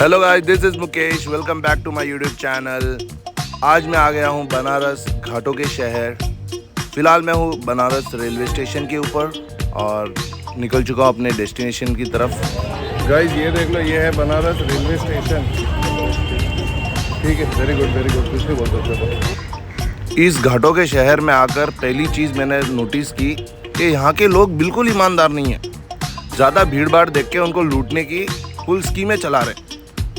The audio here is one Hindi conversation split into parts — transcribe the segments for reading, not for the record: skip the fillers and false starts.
Hello guys, this is Mukesh. Welcome back to my YouTube channel. आज मैं आ गया हूँ बनारस घाटों के शहर। फ़िलहाल मैं हूँ बनारस रेलवे स्टेशन के ऊपर और निकल चुका हूँ अपने डेस्टिनेशन की तरफ। गाइस ये देख लो, ये है बनारस रेलवे स्टेशन। ठीक है, वेरी गुड, कुछ नहीं बोल सकते। इस घाटों के शहर में आकर पहली चीज़ मैंने नोटिस की कि यहाँ के लोग बिल्कुल ईमानदार नहीं हैं। ज़्यादा भीड़ भाड़ देख के उनको लूटने की फुल स्कीमें चला रहे।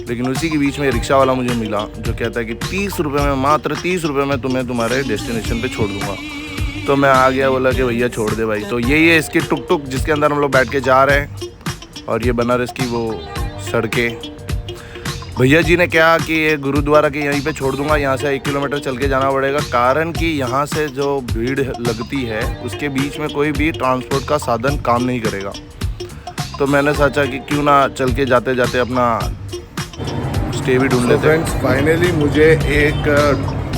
लेकिन उसी के बीच में रिक्शा वाला मुझे मिला जो कहता है कि 30 रुपये में, मात्र 30 रुपये में तुम्हें तुम्हारे डेस्टिनेशन पे छोड़ दूंगा। तो मैं आ गया, बोला कि भैया छोड़ दे भाई। तो यही है इसकी टुक टुक जिसके अंदर हम लोग बैठ के जा रहे हैं। और ये बनारस की वो सड़कें। भैया जी ने कहा कि ये गुरुद्वारा के यहीं पे छोड़ दूंगा, यहाँ से 1 किलोमीटर चल के जाना पड़ेगा, कारण कि यहाँ से जो भीड़ लगती है उसके बीच में कोई भी ट्रांसपोर्ट का साधन काम नहीं करेगा। तो मैंने सोचा कि क्यों ना चल के जाते जाते अपना स्टे भी ढूंढ लेते हैं। फाइनली मुझे एक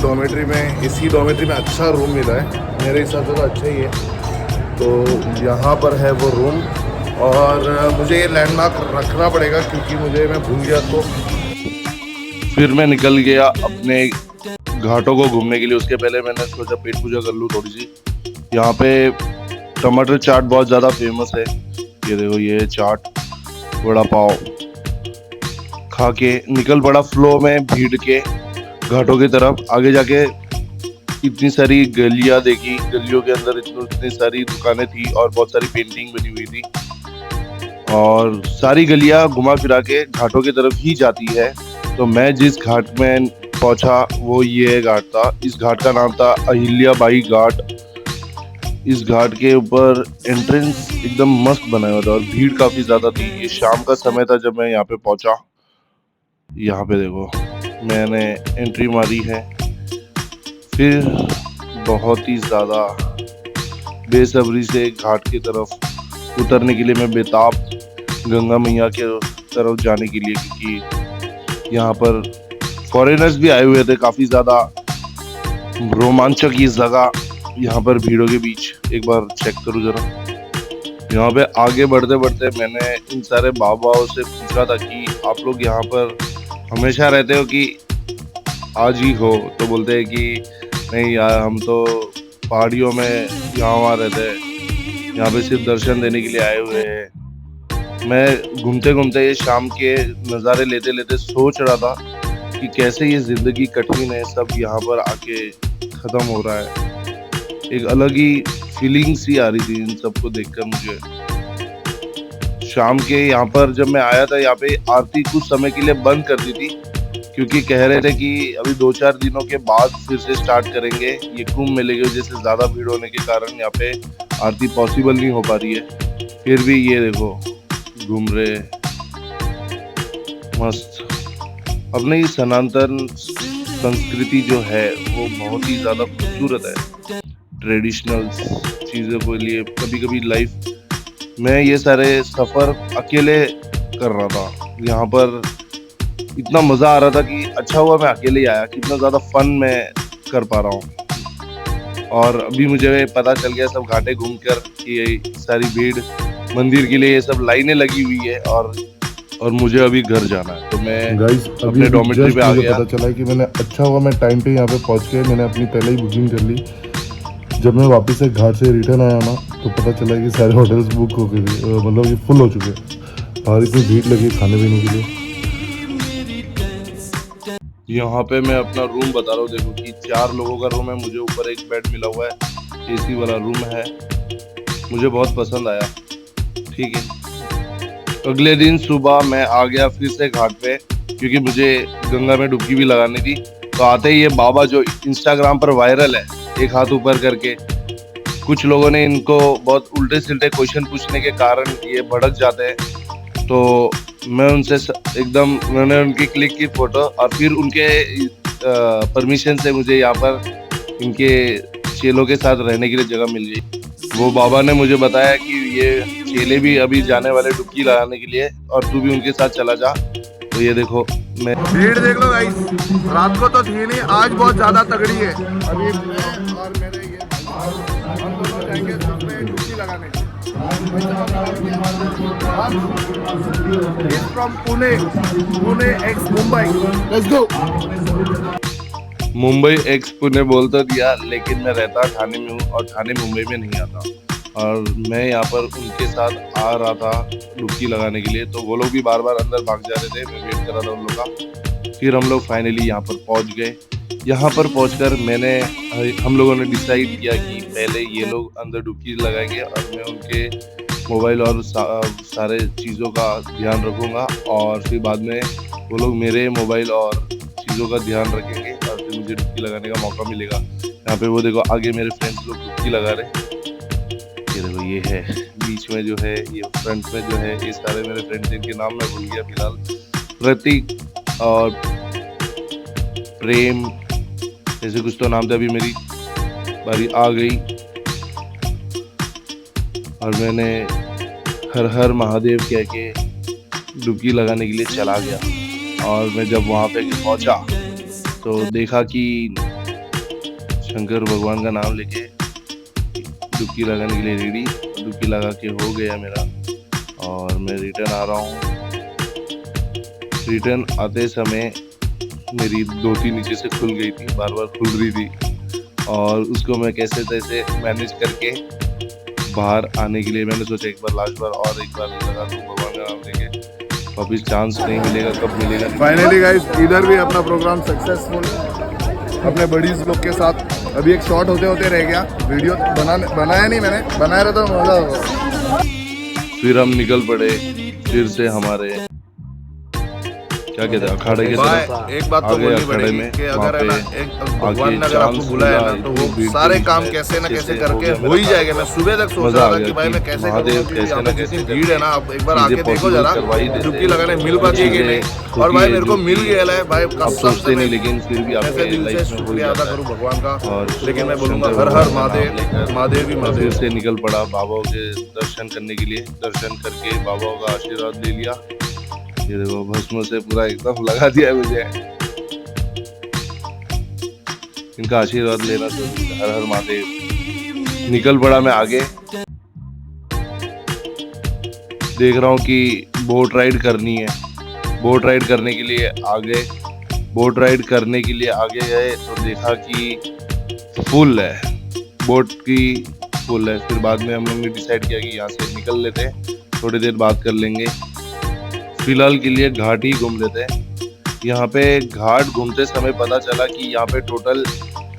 डॉर्मेट्री में, इसी डॉर्मेट्री में अच्छा रूम मिला है। मेरे हिसाब से तो अच्छा ही है। तो यहाँ पर है वो रूम और मुझे ये लैंडमार्क रखना पड़ेगा क्योंकि मैं भूल गया। तो फिर मैं निकल गया अपने घाटों को घूमने के लिए। उसके पहले मैंने सोचा पेट पूजा कर लूँ थोड़ी सी। यहाँ पे टमाटर चाट बहुत ज़्यादा फेमस है। ये देखो, ये चाट, वड़ा पाव खा के निकल पड़ा फ्लो में भीड़ के घाटों की तरफ। आगे जाके इतनी सारी गलियां देखी, गलियों के अंदर इतनी सारी दुकानें थी और बहुत सारी पेंटिंग बनी हुई थी। और सारी गलियां घुमा फिरा के घाटों की तरफ ही जाती है। तो मैं जिस घाट में पहुंचा वो ये घाट था। इस घाट का नाम था अहिल्या बाई घाट। इस घाट के ऊपर एंट्रेंस एकदम मस्त बनाया हुआ था और भीड़ काफी ज्यादा थी। ये शाम का समय था जब मैं यहाँ पे पहुंचा। यहाँ पे देखो, मैंने एंट्री मारी है। फिर बहुत ही ज़्यादा बेसब्री से घाट की तरफ उतरने के लिए मैं बेताब, गंगा मैया के तरफ जाने के लिए, क्योंकि यहाँ पर फॉरेनर्स भी आए हुए थे। काफ़ी ज़्यादा रोमांचक ये जगह, यहाँ पर भीड़ों के बीच। एक बार चेक करूँ ज़रा। यहाँ पे आगे बढ़ते बढ़ते मैंने इन सारे बाबाओं से पूछा था कि आप लोग यहाँ पर हमेशा रहते हो कि आज ही हो? तो बोलते हैं कि नहीं यार, हम तो पहाड़ियों में यहाँ वहाँ रहते हैं, यहाँ पे सिर्फ दर्शन देने के लिए आए हुए हैं। मैं घूमते घूमते ये शाम के नज़ारे लेते लेते सोच रहा था कि कैसे ये ज़िंदगी कठिन है, सब यहाँ पर आके ख़त्म हो रहा है। एक अलग ही फीलिंग सी आ रही थी इन सबको देखकर मुझे। शाम के यहाँ पर जब मैं आया था, यहाँ पे आरती कुछ समय के लिए बंद कर दी थी क्योंकि कह रहे थे कि अभी 2-4 दिनों के बाद फिर से स्टार्ट करेंगे। ये कुंभ मेले की वजह से ज़्यादा भीड़ होने के कारण यहाँ पे आरती पॉसिबल नहीं हो पा रही है। फिर भी ये देखो, घूम रहे मस्त। अपने ये सनातन संस्कृति जो है वो बहुत ही ज़्यादा खूबसूरत है। ट्रेडिशनल चीज़ों के लिए कभी कभी लाइफ मैं ये सारे सफ़र अकेले कर रहा था। यहाँ पर इतना मज़ा आ रहा था कि अच्छा हुआ मैं अकेले ही आया। कितना ज़्यादा फन मैं कर पा रहा हूँ। और अभी मुझे पता चल गया सब घाटे घूमकर कि ये सारी भीड़ मंदिर के लिए ये सब लाइनें लगी हुई है और मुझे अभी घर जाना है। तो मैं अपने डॉर्मेट्री पे आ गया। पता चला कि मैंने अच्छा हुआ मैं टाइम पे यहाँ पे पहुँच के मैंने अपनी पहले ही बुकिंग कर ली। जब मैं वापस से घाट से रिटर्न आया ना, तो पता चला कि सारे होटल्स बुक हो गए थे, मतलब ये फुल हो चुके हैं। बाहर इतनी भीड़ लगी खाने पीने के लिए। यहाँ पे मैं अपना रूम बता रहा हूँ। देखो कि 4 लोगों का रूम है। मुझे ऊपर एक बेड मिला हुआ है, एसी वाला रूम है। मुझे बहुत पसंद आया। ठीक है, अगले दिन सुबह मैं आ गया फिर से घाट पे क्योंकि मुझे गंगा में डुबकी भी लगानी थी। तो आते ही ये बाबा जो इंस्टाग्राम पर वायरल है, एक हाथ ऊपर करके, कुछ लोगों ने इनको बहुत उल्टे सिल्टे क्वेश्चन पूछने के कारण ये भड़क जाते हैं। तो मैं उनसे मैंने उनकी क्लिक की फोटो और फिर उनके परमिशन से मुझे यहाँ पर इनके चेलों के साथ रहने के लिए जगह मिल गई। वो बाबा ने मुझे बताया कि ये चेले भी अभी जाने वाले डुबकी लगाने के लिए और तू भी उनके साथ चला जा। तो ये देखो, मैं भीड़ देख लो गाइस, रात को तो थी नहीं, आज बहुत ज्यादा तगड़ी है। अभी मैं और मेरे ये हम दोनों जाएंगे डुबकी लगाने। He's from Pune. Pune ex Mumbai. Let's go. Mumbai x Pune बोल तो दिया, लेकिन मैं रहता ठाणे में हूँ और ठाणे मुंबई में नहीं आता। और मैं यहाँ पर उनके साथ आ रहा था डुबकी लगाने के लिए, तो वो लोग भी बार बार अंदर भाग जा रहे थे, मैं वेट कर रहा था उन लोग का। फिर हम लोग फाइनली यहाँ पर पहुँच गए। यहाँ पर पहुँचकर हम लोगों ने डिसाइड किया कि पहले ये लोग अंदर डुबकी लगाएंगे और मैं उनके मोबाइल और सारे चीज़ों का ध्यान रखूँगा, और फिर बाद में वो लोग मेरे मोबाइल और चीज़ों का ध्यान रखेंगे और फिर मुझे डुबकी लगाने का मौका मिलेगा। यहाँ पे वो देखो आगे मेरे फ्रेंड्स लोग डुबकी लगा रहे। ये देखो ये है बीच में जो है, ये फ्रंट में जो है, ये सारे मेरे फ्रेंड्स, जिनके नाम मैं भूल गया फिलहाल। प्रतीक और प्रेम ऐसे कुछ तो नाम था। अभी मेरी बारी आ गई और मैंने हर हर महादेव कह के डुबकी लगाने के लिए चला गया। और मैं जब वहाँ पे पहुँचा तो देखा कि शंकर भगवान का नाम लेके डुबकी लगाने के लिए रेडी, डुबकी लगा के हो गया मेरा। और मैं रिटर्न आ रहा हूँ। रिटर्न आते समय मेरी 2-3 नीचे से खुल गई थी, बार बार खुल रही थी, और उसको मैं कैसे तैसे मैनेज करके बाहर आने के लिए मैंने सोचा एक बार लास्ट बार और एक बार लगा दूँ भगवान का नाम लेके। वापिस चांस नहीं मिलेगा, कब मिलेगा। फाइनली गाइस इधर भी अपना प्रोग्राम सक्सेसफुल अपने बडीज लोग के साथ। अभी एक शॉट होते होते रह गया, वीडियो बनाया नहीं मैंने, बनाया रहता तो मजा होगा। फिर हम निकल पड़े फिर से हमारे क्या कहते हैं अखाड़े के तरफ। एक बात तो आगे बोलनी अखाड़े पड़ेगी में कि अगर है ना वहाँ एक पे भगवान ने अगर आके आपको बुलाया ना चांस तो मिला, वो सारे काम में कैसे ना कैसे अच्छे से करके हो हो ही गया। जाएगा। मैं सुबह तक सोच मजा रहा आ था गया कि भाई मैं कि कैसे महादेव करूँ, क्योंकि कैसे यहाँ ना पे कैसे जितनी भीड़ है ना, आप एक बार चीजें आके देखो possible जरा करवा ही देते डुबकी हैं। लगाने मिल पाती है कि चीजें नहीं। होती और भाई है मेरे को जो मिल कि गया है भाई, आप कसम सोचते से नहीं, मैं लेकिन फिर भी कैसे आपके दिल से लाइफ में हो ही शुक्रिया अदा जाता करूँ है। भगवान का। और लेकिन मैं बोलूँगा शंकर हर भगवान हर का नाम महादेव, लेकर महादेव ही मैं फिर महादेव। से निकल पड़ा बाबाओं के दर्शन करने के लिए। दर्शन करके बाबाओं का आशीर्वाद ले लिया। ये देखो भस्म से पूरा एकदम लगा दिया है मुझे। इनका आशीर्वाद लेना जरूरी है। हर हर महादेव। निकल पड़ा मैं आगे। देख रहा हूँ कि बोट राइड करनी है। बोट राइड करने के लिए आगे गए तो देखा कि फुल है, बोट की फुल है। फिर बाद में हम लोग ने डिसाइड किया कि यहाँ से निकल लेते हैं, थोड़ी देर बात कर लेंगे। फिलहाल के लिए घाट ही घूम लेते हैं। यहाँ पे घाट घूमते समय पता चला कि यहाँ पे टोटल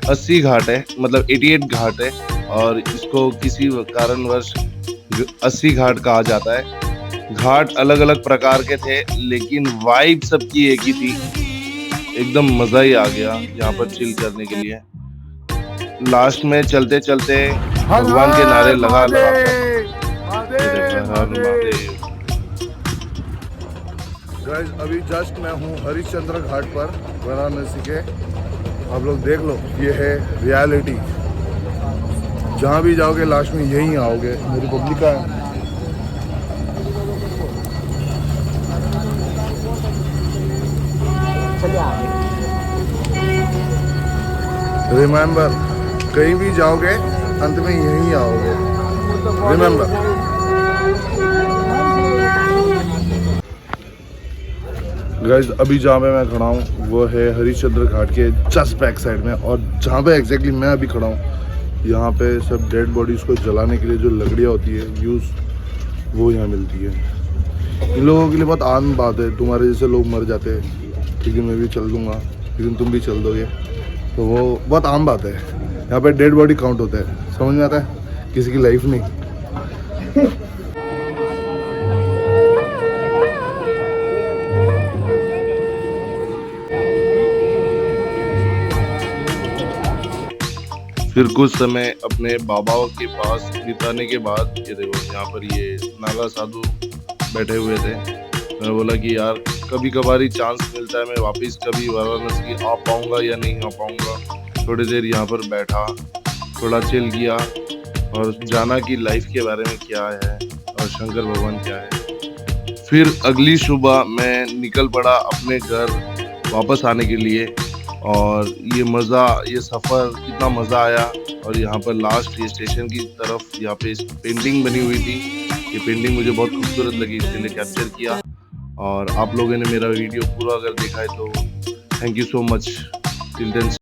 80 घाट है, मतलब 88 घाट है, और इसको किसी कारणवश 80 घाट कहा जाता है। घाट अलग अलग प्रकार के थे, लेकिन वाइब सबकी एक ही थी। एकदम मजा ही आ गया यहाँ पर चिल करने के लिए। लास्ट में चलते चलते भगवान के नारे लगा गाइस अभी जस्ट मैं हूँ हरिश्चंद्र घाट पर वाराणसी के। आप लोग देख लो, ये है रियलिटी। जहाँ भी जाओगे लास्ट में यहीं आओगे। मेरी पब्लिक का है। रिमेंबर, कहीं भी जाओगे अंत में यहीं आओगे। रिमेंबर। गाइस अभी जहाँ पे मैं खड़ा हूँ वो है हरिश्चंद्र घाट के जस्ट बैक साइड में, और जहाँ पे एग्जैक्टली मैं अभी खड़ा हूँ यहाँ पे सब डेड बॉडीज को जलाने के लिए जो लकड़ियाँ होती है यूज़, वो यहाँ मिलती है। इन लोगों के लिए बहुत आम बात है। तुम्हारे जैसे लोग मर जाते हैं, लेकिन मैं भी चल दूँगा, लेकिन तुम भी चल दोगे, तो वो बहुत आम बात है। यहाँ पे डेड बॉडी काउंट होता है, समझ में आता है, किसी की लाइफ नहीं। फिर कुछ समय अपने बाबाओं के पास बिताने के बाद ये देखो यहाँ पर ये नागा साधु बैठे हुए थे। मैंने बोला कि यार कभी कभार ही चांस मिलता है, मैं वापस कभी वाराणसी आ पाऊँगा या नहीं आ पाऊँगा। थोड़ी देर यहाँ पर बैठा, थोड़ा चिल किया और जाना कि लाइफ के बारे में क्या है और शंकर भगवान क्या है। फिर अगली सुबह मैं निकल पड़ा अपने घर वापस आने के लिए। और ये सफ़र कितना मज़ा आया और यहाँ पर लास्ट ये स्टेशन की तरफ यहाँ पे पेंटिंग बनी हुई थी। ये पेंटिंग मुझे बहुत खूबसूरत लगी, इसलिए कैप्चर किया। और आप लोगों ने मेरा वीडियो पूरा अगर देखा है तो thank you so much. Till then